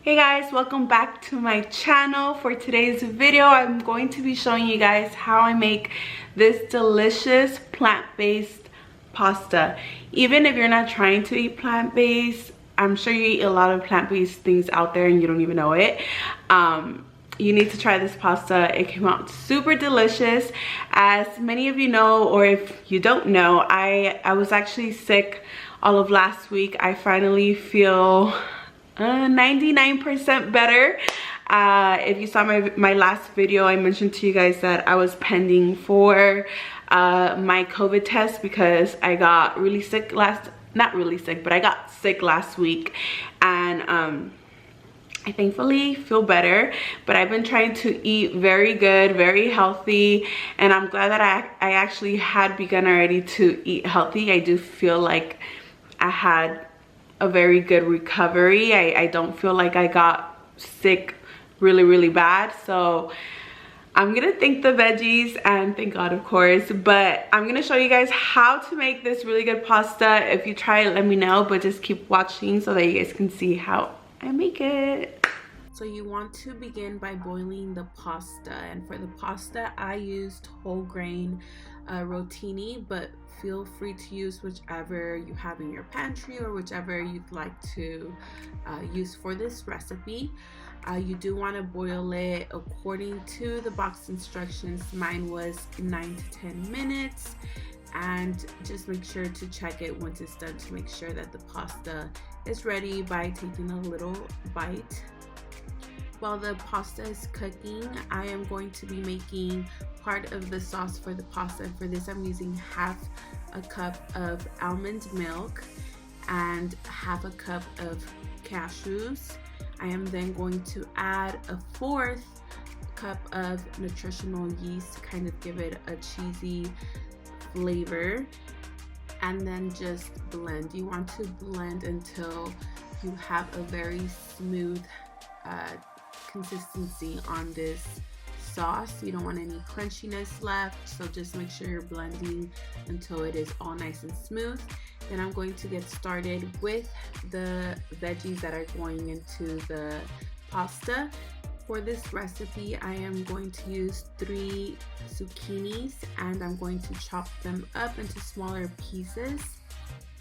Hey guys, welcome back to my channel. For today's video, I'm going to be showing you guys how I make this delicious plant-based pasta. Even if you're not trying to eat plant-based, I'm sure you eat a lot of plant-based things out there and you don't even know it. You need to try this pasta. It came out super delicious. As many of you know, or if you don't know, I was actually sick all of last week. I finally feel 99% better. If you saw my last video, I mentioned to you guys that I was pending for my COVID test because I got really sick not really sick, but I got sick last week, and I thankfully feel better. But I've been trying to eat very good, very healthy, and I'm glad that I actually had begun already to eat healthy. I do feel like I had a very good recovery. I don't feel like I got sick really bad. So I'm gonna thank the veggies and thank God, of course. But I'm gonna show you guys how to make this really good pasta. If you try it, let me know, but just keep watching so that you guys can see how I make it. So you want to begin by boiling the pasta, and for the pasta I used whole grain rotini, but feel free to use whichever you have in your pantry or whichever you'd like to use for this recipe. You do want to boil it according to the box instructions. Mine was 9 to 10 minutes, and just make sure to check it once it's done to make sure that the pasta is ready by taking a little bite. While the pasta is cooking, I am going to be making part of the sauce for the pasta. For this, I'm using half a cup of almond milk and half a cup of cashews. I am then going to add a 1/4 cup of nutritional yeast to kind of give it a cheesy flavor, and then just blend. You want to blend until you have a very smooth consistency on this sauce. You don't want any crunchiness left, so just make sure you're blending until it is all nice and smooth. Then I'm going to get started with the veggies that are going into the pasta. For this recipe, I am going to use 3 zucchinis, and I'm going to chop them up into smaller pieces.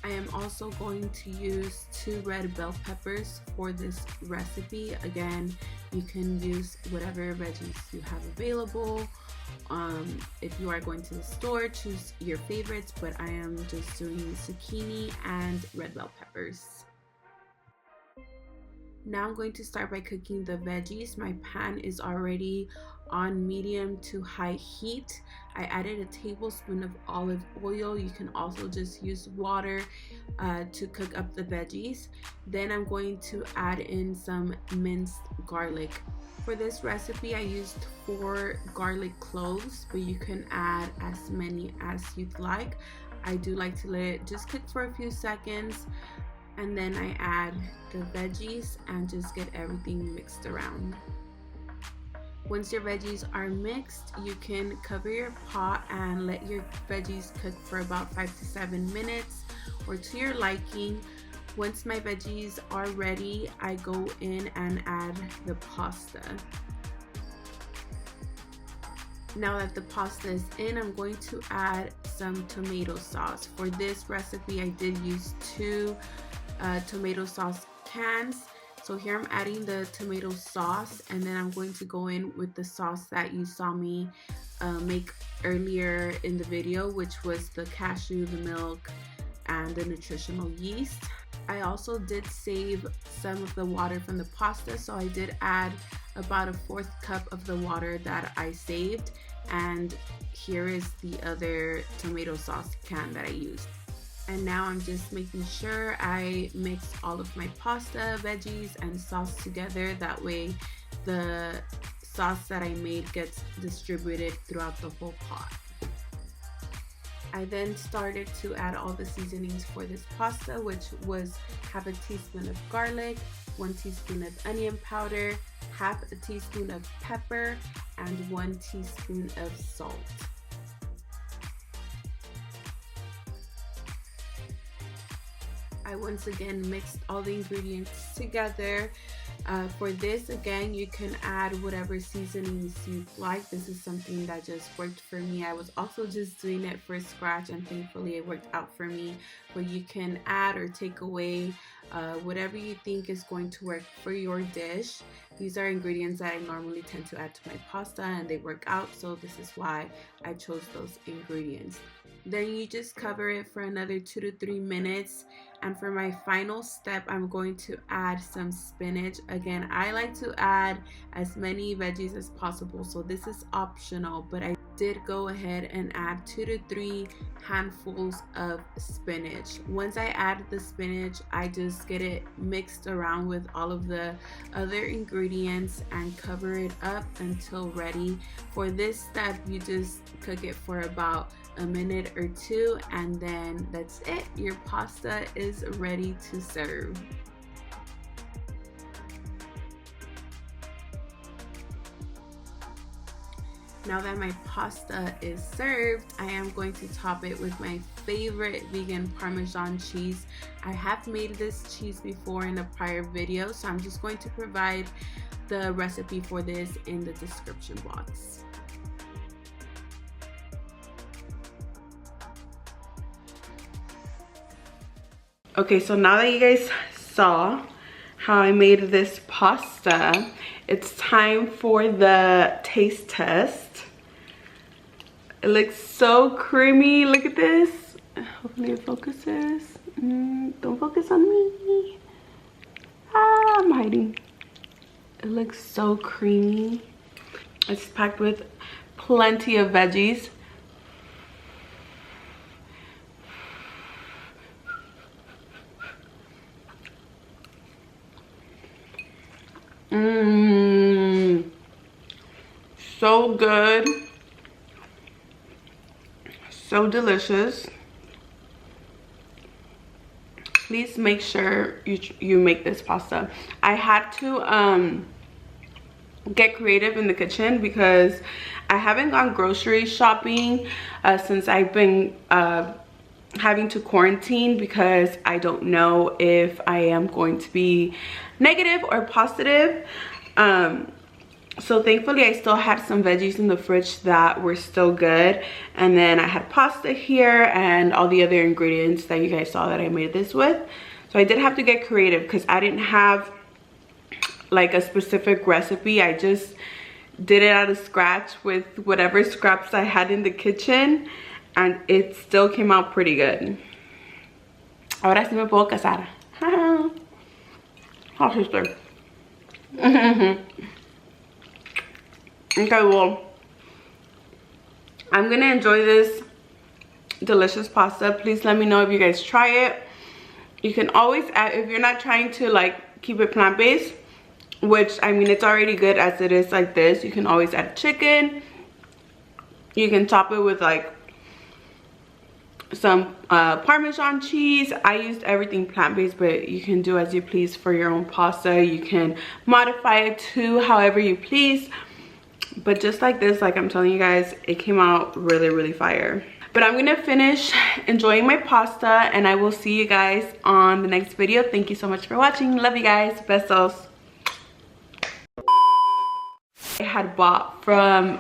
I am also going to use 2 red bell peppers for this recipe. Again, you can use whatever veggies you have available. If you are going to the store, choose your favorites, but I am just doing zucchini and red bell peppers. Now I'm going to start by cooking the veggies. My pan is already on medium to high heat. I added a tablespoon of olive oil. You can also just use water to cook up the veggies. Then I'm going to add in some minced garlic. For this recipe, I used 4 garlic cloves, but you can add as many as you'd like. I do like to let it just cook for a few seconds, and then I add the veggies and just get everything mixed around. Once your veggies are mixed, you can cover your pot and let your veggies cook for about 5 to 7 minutes or to your liking. Once my veggies are ready, I go in and add the pasta. Now that the pasta is in, I'm going to add some tomato sauce. For this recipe, I did use 2 tomato sauce cans. So here I'm adding the tomato sauce, and then I'm going to go in with the sauce that you saw me make earlier in the video, which was the cashew, the milk, and the nutritional yeast. I also did save some of the water from the pasta, so I did add about a 1/4 cup of the water that I saved, and here is the other tomato sauce can that I used. And now I'm just making sure I mix all of my pasta, veggies, and sauce together. That way the sauce that I made gets distributed throughout the whole pot. I then started to add all the seasonings for this pasta, which was half a teaspoon of garlic, 1 teaspoon of onion powder, half a teaspoon of pepper, and 1 teaspoon of salt. I once again mixed all the ingredients together. For this, again, you can add whatever seasonings you like. This is something that just worked for me. I was also just doing it for scratch, and thankfully it worked out for me. But you can add or take away whatever you think is going to work for your dish. These are ingredients that I normally tend to add to my pasta, and they work out, so this is why I chose those ingredients. Then you just cover it for another 2 to 3 minutes. And for my final step, I'm going to add some spinach. Again, I like to add as many veggies as possible, so this is optional, but I did go ahead and add 2 to 3 handfuls of spinach. Once I add the spinach, I just get it mixed around with all of the other ingredients and cover it up until ready. For this step, you just cook it for about a minute or 2, and then that's it. Your pasta is ready to serve. Now that my pasta is served, I am going to top it with my favorite vegan Parmesan cheese. I have made this cheese before in a prior video, so I'm just going to provide the recipe for this in the description box. Okay, so now that you guys saw how I made this pasta, it's time for the taste test. It looks so creamy. Look at this. Hopefully it focuses. Don't focus on me. I'm hiding. It looks so creamy. It's packed with plenty of veggies. So good, so delicious. Please make sure you make this pasta. I had to get creative in the kitchen because I haven't gone grocery shopping since I've been having to quarantine, because I don't know if I am going to be negative or positive. So thankfully I still had some veggies in the fridge that were still good, and then I had pasta here and all the other ingredients that you guys saw that I made this with. So I did have to get creative because I didn't have like a specific recipe. I just did it out of scratch with whatever scraps I had in the kitchen, and it still came out pretty good. Ahora sí me puedo casar. Oh, sister. Okay, well, I'm gonna enjoy this delicious pasta. Please let me know if you guys try it. You can always add, if you're not trying to like keep it plant-based, which I mean it's already good as it is like this, you can always add chicken. You can top it with like some Parmesan cheese. I used everything plant-based, but you can do as you please for your own pasta. You can modify it to however you please. But just like this, like I'm telling you guys, it came out really fire. But I'm gonna finish enjoying my pasta, and I will see you guys on the next video. Thank you so much for watching. Love you guys. Besos. I had bought from